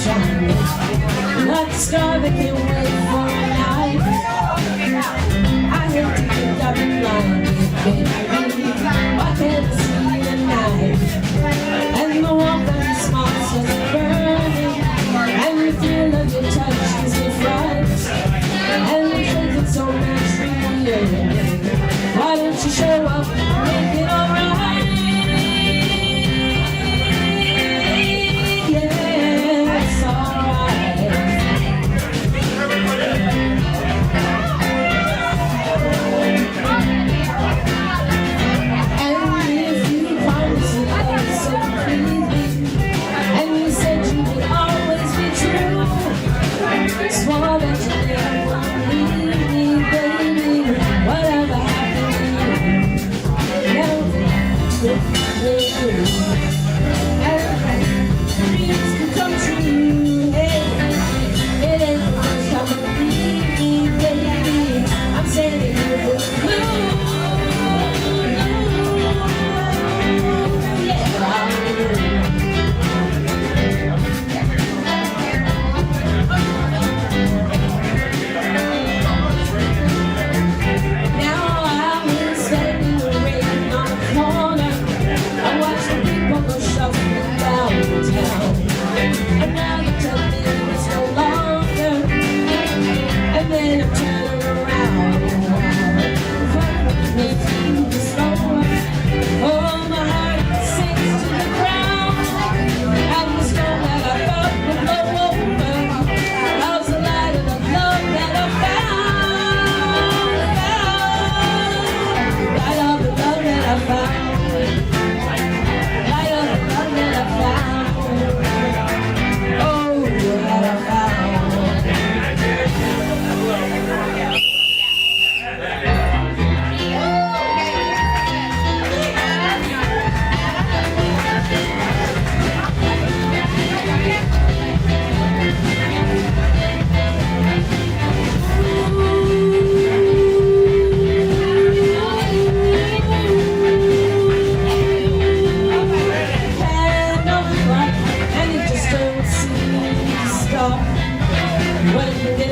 shining like a star that can't wait for a night. I hate to think I've been blinded, baby. Why can't I see the night? And the warmth of your smile is burning, and the thrill of your touch gives me fright, and the truth is so natural. Why don't you show up and make it alright? When